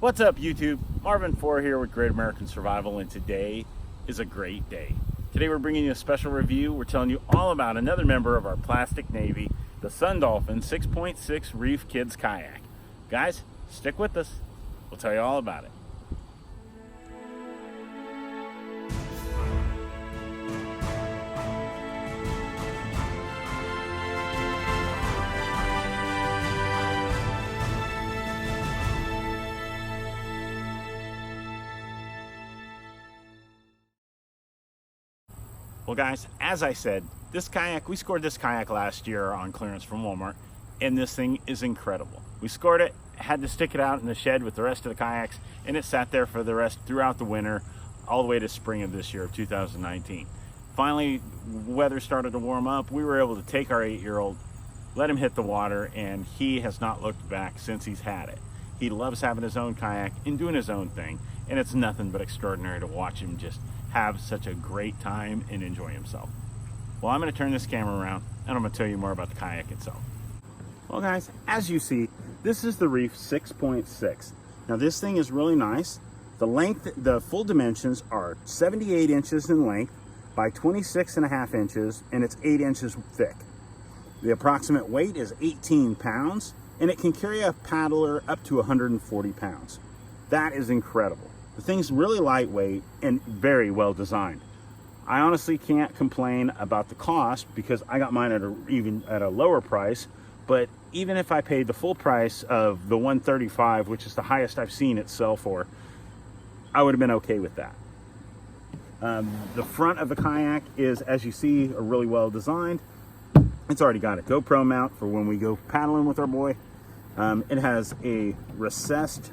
What's up, YouTube? Marvin 4 here with Great American Survival, and today is a great day. Today we're bringing you a special review. We're telling you all about another member of our plastic navy, the Sundolphin 6.6 Reef Kids Kayak. Guys, stick with us. We'll tell you all about it. Well guys, as I said, we scored this kayak last year on clearance from Walmart, and this thing is incredible. We scored it, had to stick it out in the shed with the rest of the kayaks, and it sat there for throughout the winter, all the way to spring of this year of 2019. Finally, weather started to warm up. We were able to take our 8-year-old, let him hit the water, and he has not looked back since he's had it. He loves having his own kayak and doing his own thing, and it's nothing but extraordinary to watch him just have such a great time and enjoy himself. Well, I'm going to turn this camera around and I'm going to tell you more about the kayak itself. Well guys, as you see, this is the Reef 6.6. Now this thing is really nice. The length, the full dimensions are 78 inches in length by 26.5 inches, and it's 8 inches thick. The approximate weight is 18 pounds, and it can carry a paddler up to 140 pounds. That is incredible. The thing's really lightweight and very well designed. I honestly can't complain about the cost because I got mine at a lower price, but even if I paid the full price of the $135, which is the highest I've seen it sell for, I would have been okay with that. The front of the kayak is, as you see, really well designed. It's already got a GoPro mount for when we go paddling with our boy. It has a recessed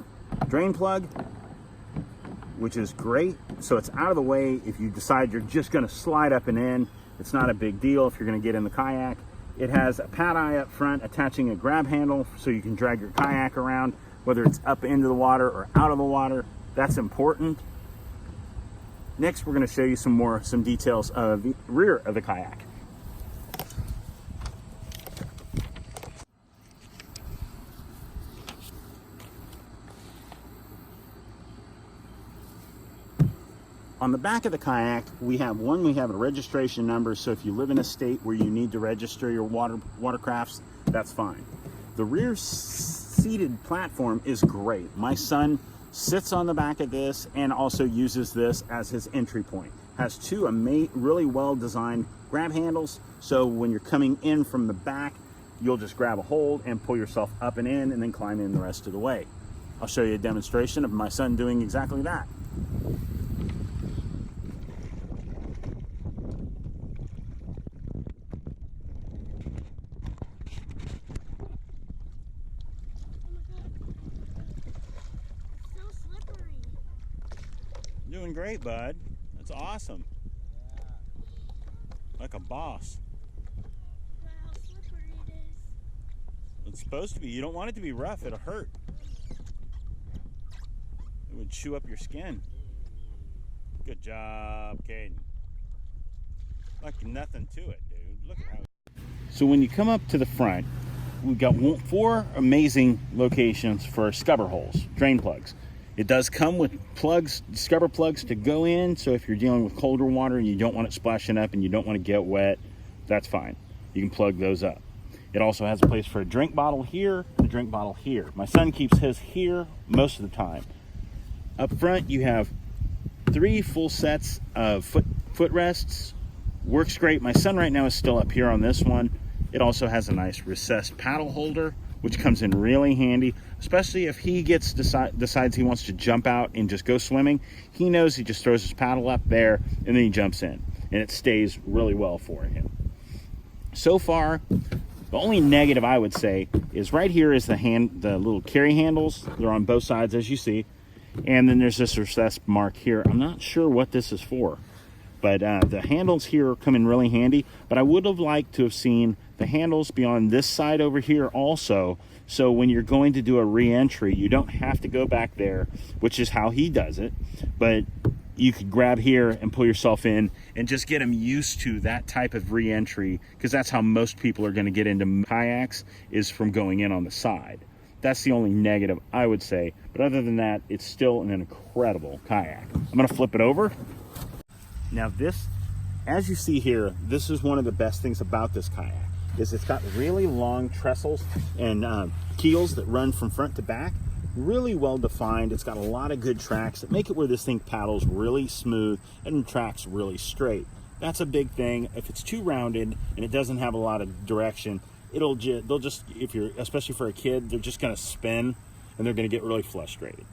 drain plug, which is great. So it's out of the way if you decide you're just gonna slide up and in. It's not a big deal if you're gonna get in the kayak. It has a pad eye up front attaching a grab handle so you can drag your kayak around, whether it's up into the water or out of the water. That's important. Next, we're gonna show you some details of the rear of the kayak. On the back of the kayak, we have a registration number, so if you live in a state where you need to register your watercrafts, that's fine. The rear seated platform is great. My son sits on the back of this and also uses this as his entry point. Has two really well designed grab handles, so when you're coming in from the back, you'll just grab a hold and pull yourself up and in and then climb in the rest of the way. I'll show you a demonstration of my son doing exactly that. Doing great, bud. That's awesome. Yeah. Like a boss. Look how slippery it is. It's supposed to be. You don't want it to be rough. It'll hurt. It would chew up your skin. Good job, Caden. Like nothing to it, dude. Look at how. So when you come up to the front, we've got 4 amazing locations for scupper holes, drain plugs. It does come with plugs, scupper plugs to go in, so if you're dealing with colder water and you don't want it splashing up and you don't want to get wet, that's fine. You can plug those up. It also has a place for a drink bottle here and a drink bottle here. My son keeps his here most of the time. Up front, you have 3 full sets of footrests. Works great. My son right now is still up here on this one. It also has a nice recessed paddle holder, which comes in really handy, especially if he decides he wants to jump out and just go swimming. He knows he just throws his paddle up there and then he jumps in, and it stays really well for him. So far, the only negative I would say is right here is the little carry handles. They're on both sides, as you see, and then there's this recessed mark here. I'm not sure what this is for, but the handles here come in really handy. But I would have liked to have seen the handles be on this side over here also, so when you're going to do a re-entry, you don't have to go back there, which is how he does it, but you could grab here and pull yourself in and just get him used to that type of re-entry, because that's how most people are going to get into kayaks, is from going in on the side. That's the only negative I would say. But other than that, it's still an incredible kayak. I'm gonna flip it over. Now this, as you see here, this is one of the best things about this kayak, is it's got really long trestles and keels that run from front to back. Really well defined. It's got a lot of good tracks that make it where this thing paddles really smooth and tracks really straight. That's a big thing. If it's too rounded and it doesn't have a lot of direction, they'll just, if you're, especially for a kid, they're just gonna spin and they're gonna get really frustrated.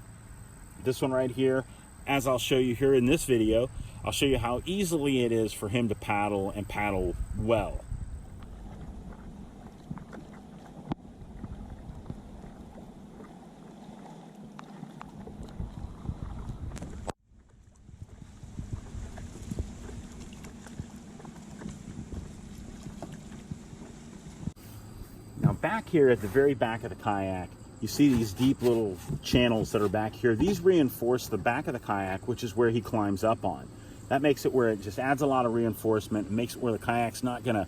This one right here, as I'll show you here in this video, I'll show you how easily it is for him to paddle and paddle well. Now back here at the very back of the kayak, you see these deep little channels that are back here. These reinforce the back of the kayak, which is where he climbs up on. That makes it where it just adds a lot of reinforcement and makes it where the kayak's not gonna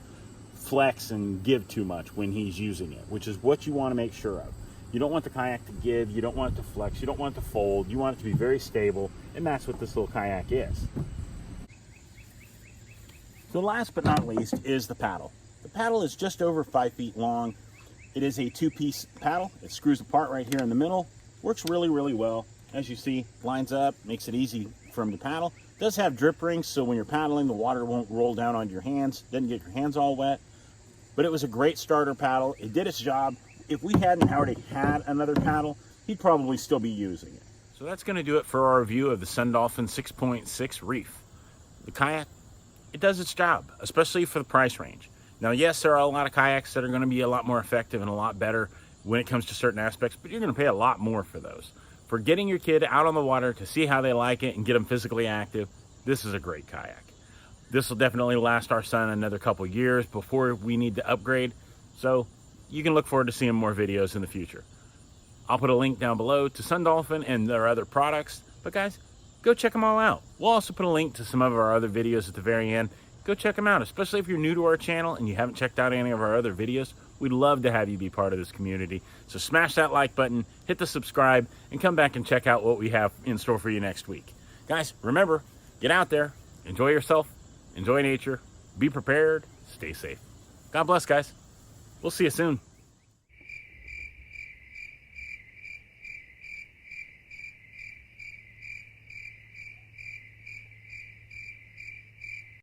flex and give too much when he's using it, which is what you wanna make sure of. You don't want the kayak to give, you don't want it to flex, you don't want it to fold, you want it to be very stable, and that's what this little kayak is. So last but not least is the paddle. The paddle is just over 5 feet long. It is a two-piece paddle. It screws apart right here in the middle. Works really, really well. As you see, lines up, makes it easy for him to paddle. It does have drip rings, so when you're paddling, the water won't roll down onto your hands, doesn't get your hands all wet. But it was a great starter paddle. It did its job. If we hadn't already had another paddle, he'd probably still be using it. So that's gonna do it for our review of the Sundolphin 6.6 Reef. The kayak, it does its job, especially for the price range. Now, yes, there are a lot of kayaks that are going to be a lot more effective and a lot better when it comes to certain aspects, but you're going to pay a lot more for those. For getting your kid out on the water to see how they like it and get them physically active, this is a great kayak. This will definitely last our son another couple years before we need to upgrade, so you can look forward to seeing more videos in the future. I'll put a link down below to Sundolphin and their other products, but guys, go check them all out. We'll also put a link to some of our other videos at the very end. Go check them out, especially if you're new to our channel and you haven't checked out any of our other videos. We'd love to have you be part of this community. So smash that like button, hit the subscribe, and come back and check out what we have in store for you next week. Guys, remember, get out there, enjoy yourself, enjoy nature, be prepared, stay safe. God bless, guys. We'll see you soon.